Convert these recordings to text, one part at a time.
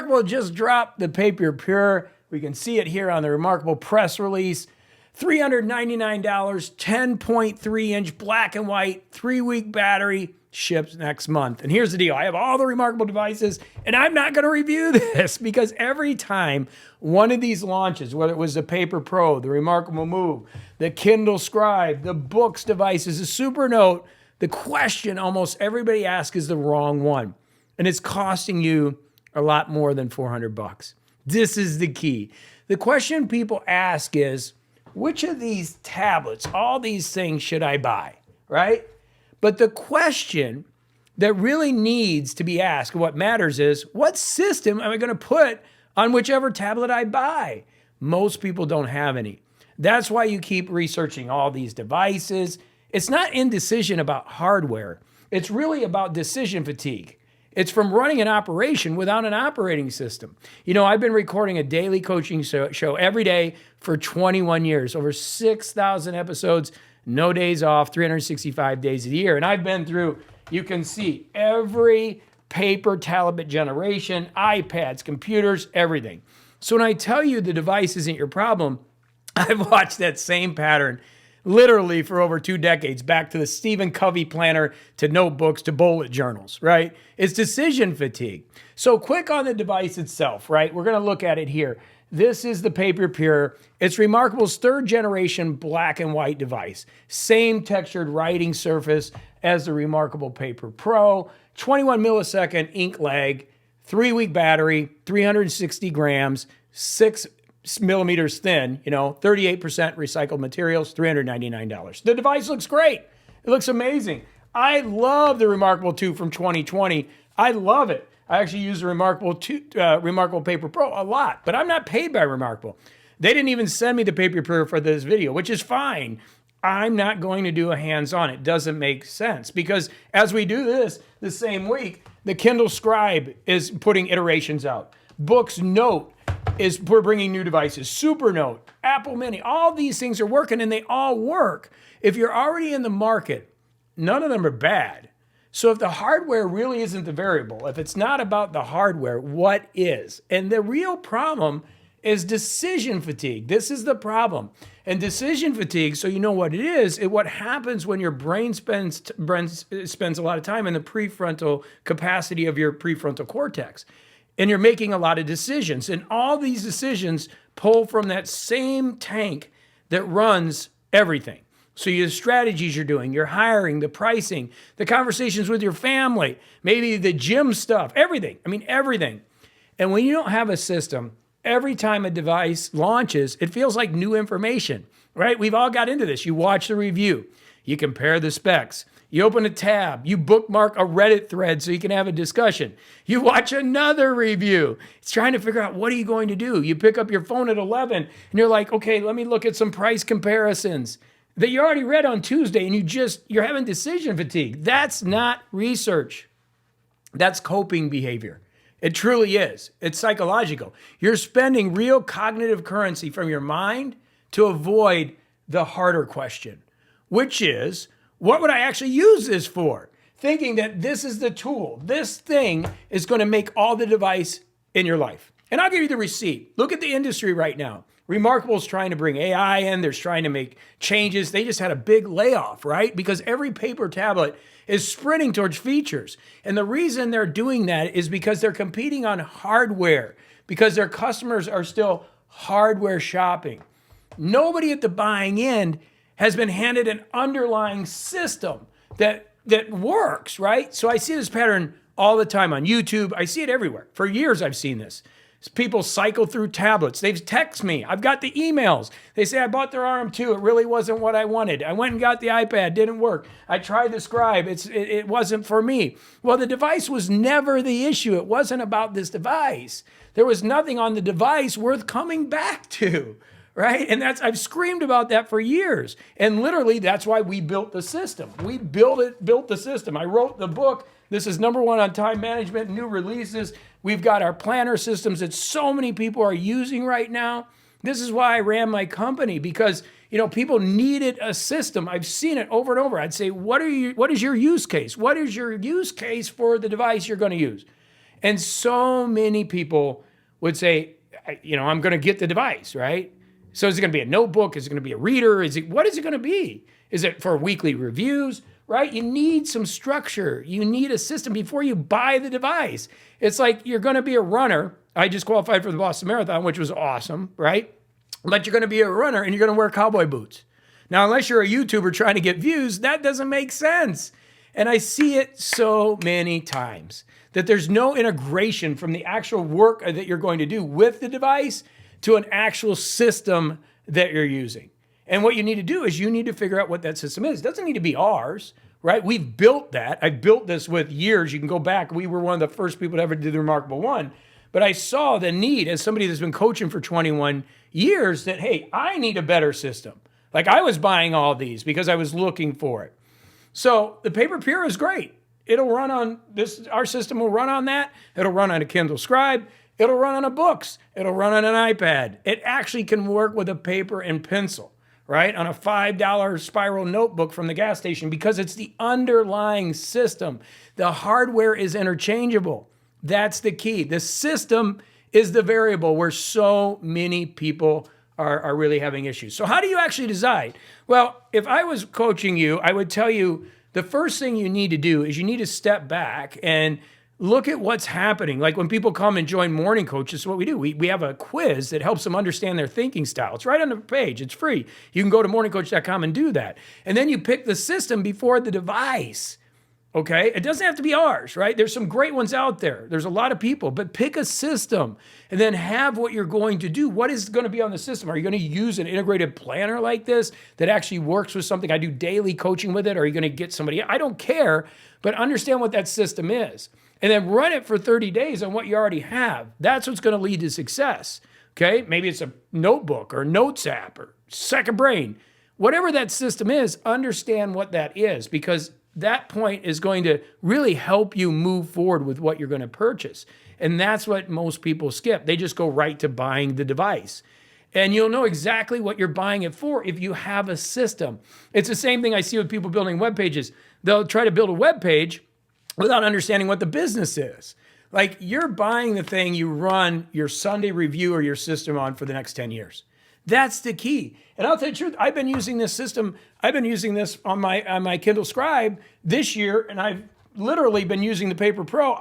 reMarkable just dropped the Paper Pure. We can see it here on the reMarkable press release. $399, 10.3-inch black and white, 3-week battery, ships next month. And here's the deal. I have all the reMarkable devices, and I'm not going to review this because every time one of these launches, whether it was the Paper Pro, the reMarkable Move, the Kindle Scribe, the Boox devices, the Supernote, the question almost everybody asks is the wrong one. And it's costing you a lot more than $400. This is the key. The question people ask is, which of these tablets, all these things should I buy, right? But the question that really needs to be asked, what matters is, what system am I going to put on whichever tablet I buy? Most people don't have any. That's why you keep researching all these devices. It's not indecision about hardware. It's really about decision fatigue. It's from running an operation without an operating system. You know, I've been recording a daily coaching show every day for 21 years, over 6,000 episodes, no days off, 365 days a year. And I've been through, you can see, every paper tablet generation, iPads, computers, everything. So when I tell you the device isn't your problem, I've watched that same pattern literally for over 2 decades, back to the Stephen Covey planner, to notebooks, to bullet journals, right? It's decision fatigue. So quick on the device itself, right? We're going to look at it here. This is the Paper Pure. It's reMarkable's 3rd generation black and white device. Same textured writing surface as the reMarkable Paper Pro, 21 millisecond ink lag, 3-week battery, 360 grams, 6 millimeters thin, 38% recycled materials, $399. The device looks great. It looks amazing. I love the reMarkable 2 from 2020. I love it. I actually use the reMarkable Paper Pro a lot, but I'm not paid by reMarkable. They didn't even send me the Paper Pure for this video, which is fine. I'm not going to do a hands-on. It doesn't make sense because as we do this the same week, the Kindle Scribe is putting iterations out. Boox Note we're bringing new devices. Supernote, Apple Mini, all these things are working and they all work. If you're already in the market, none of them are bad. So if the hardware really isn't the variable, if it's not about the hardware, what is? And the real problem is decision fatigue. This is the problem. And decision fatigue, so you know what it is, what happens when your brain spends a lot of time in the prefrontal capacity of your prefrontal cortex. And you're making a lot of decisions. And all these decisions pull from that same tank that runs everything. So your strategies you're doing, your hiring, the pricing, the conversations with your family, maybe the gym stuff, everything. I mean, everything. And when you don't have a system, every time a device launches, it feels like new information, right? We've all got into this. You watch the review. You compare the specs. You open a tab. You bookmark a Reddit thread so you can have a discussion. You watch another review. It's trying to figure out what are you going to do. You pick up your phone at 11 and you're like, okay, let me look at some price comparisons that you already read on Tuesday and you're having decision fatigue. That's not research. That's coping behavior. It truly is. It's psychological. You're spending real cognitive currency from your mind to avoid the harder question, which is, what would I actually use this for? Thinking that this is the tool. This thing is going to make all the device in your life. And I'll give you the receipt. Look at the industry right now. reMarkable is trying to bring AI in. They're trying to make changes. They just had a big layoff, right? Because every paper tablet is sprinting towards features. And the reason they're doing that is because they're competing on hardware, because their customers are still hardware shopping. Nobody at the buying end has been handed an underlying system that works, right? So I see this pattern all the time on YouTube. I see it everywhere. For years, I've seen this. People cycle through tablets. They've texted me. I've got the emails. They say, I bought their RM2. It really wasn't what I wanted. I went and got the iPad. Didn't work. I tried the Scribe. It wasn't for me. Well, the device was never the issue. It wasn't about this device. There was nothing on the device worth coming back to. Right? And I've screamed about that for years. And literally, that's why we built the system. We built the system. I wrote the book. This is #1 on time management, new releases. We've got our planner systems that so many people are using right now. This is why I ran my company, because people needed a system. I've seen it over and over. I'd say, what is your use case? What is your use case for the device you're going to use? And so many people would say, I'm going to get the device, right? So is it going to be a notebook? Is it going to be a reader? What is it going to be? Is it for weekly reviews, right? You need some structure. You need a system before you buy the device. It's like you're going to be a runner. I just qualified for the Boston Marathon, which was awesome, right? But you're going to be a runner and you're going to wear cowboy boots. Now, unless you're a YouTuber trying to get views, that doesn't make sense. And I see it so many times that there's no integration from the actual work that you're going to do with the device to an actual system that you're using. And what you need to do is you need to figure out what that system is. It doesn't need to be ours, right? We've built that. I built this with years. You can go back. We were one of the first people to ever do the reMarkable One. But I saw the need as somebody that's been coaching for 21 years that, hey, I need a better system. Like I was buying all these because I was looking for it. So the Paper Pure is great. It'll run on this. Our system will run on that. It'll run on a Kindle Scribe. It'll run on a Boox. It'll run on an iPad. It actually can work with a paper and pencil, right? On a $5 spiral notebook from the gas station because it's the underlying system. The hardware is interchangeable. That's the key. The system is the variable where so many people are really having issues. So how do you actually decide? Well, if I was coaching you, I would tell you the first thing you need to do is you need to step back and look at what's happening. Like when people come and join MorningCoach, this is what we do. We have a quiz that helps them understand their thinking style. It's right on the page. It's free. You can go to morningcoach.com and do that. And then you pick the system before the device. Okay? It doesn't have to be ours, right? There's some great ones out there. There's a lot of people, but pick a system and then have what you're going to do. What is going to be on the system? Are you going to use an integrated planner like this that actually works with something? I do daily coaching with it. Or are you going to get somebody? I don't care, but understand what that system is. And then run it for 30 days on what you already have. That's what's going to lead to success. Okay? Maybe it's a notebook or notes app or second brain. Whatever that system is, understand what that is because that point is going to really help you move forward with what you're going to purchase. And that's what most people skip. They just go right to buying the device. And you'll know exactly what you're buying it for if you have a system. It's the same thing I see with people building web pages. They'll try to build a web page without understanding what the business is. Like you're buying the thing you run your Sunday review or your system on for the next 10 years. That's the key. And I'll tell you the truth, I've been using this system. I've been using this on my Kindle Scribe this year, and I've literally been using the Paper Pro.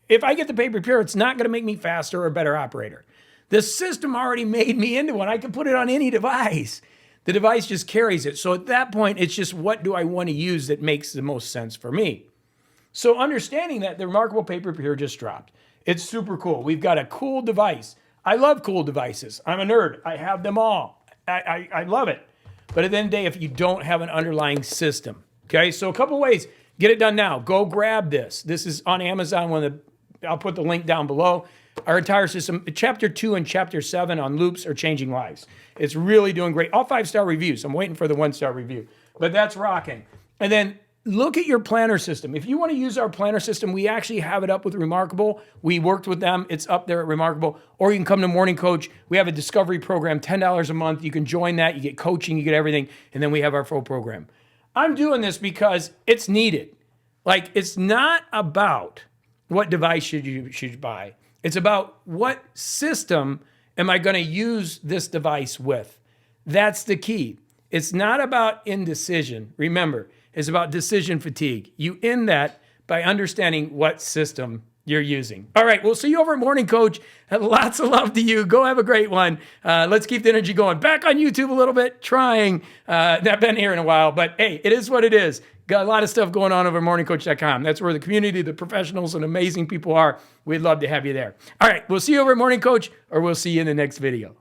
If I get the Paper Pure, it's not going to make me faster or a better operator. The system already made me into one. I can put it on any device. The device just carries it. So at that point, it's just what do I want to use that makes the most sense for me. So understanding that the reMarkable Paper Pure just dropped. It's super cool. We've got a cool device. I love cool devices. I'm a nerd. I have them all. I love it. But at the end of the day, if you don't have an underlying system, okay? So a couple ways. Get it done now. Go grab this. This is on Amazon. I'll put the link down below. Our entire system, Chapter 2 and Chapter 7 on loops are changing lives. It's really doing great. All 5-star reviews. I'm waiting for the 1-star review. But that's rocking. And then look at your planner system. If you want to use our planner system, we actually have it up with reMarkable. We worked with them. It's up there at reMarkable. Or you can come to MorningCoach. We have a discovery program, $10 a month. You can join that. You get coaching. You get everything. And then we have our full program. I'm doing this because it's needed. Like, it's not about what device should you buy. It's about what system am I going to use this device with. That's the key. It's not about indecision. Remember, it's about decision fatigue. You end that by understanding what system you're using. All right, we'll see you over at MorningCoach. Lots of love to you. Go have a great one. Let's keep the energy going. Back on YouTube a little bit, trying. Not been here in a while, but hey, it is what it is. Got a lot of stuff going on over at morningcoach.com. That's where the community, the professionals, and amazing people are. We'd love to have you there. All right, we'll see you over at MorningCoach, or we'll see you in the next video.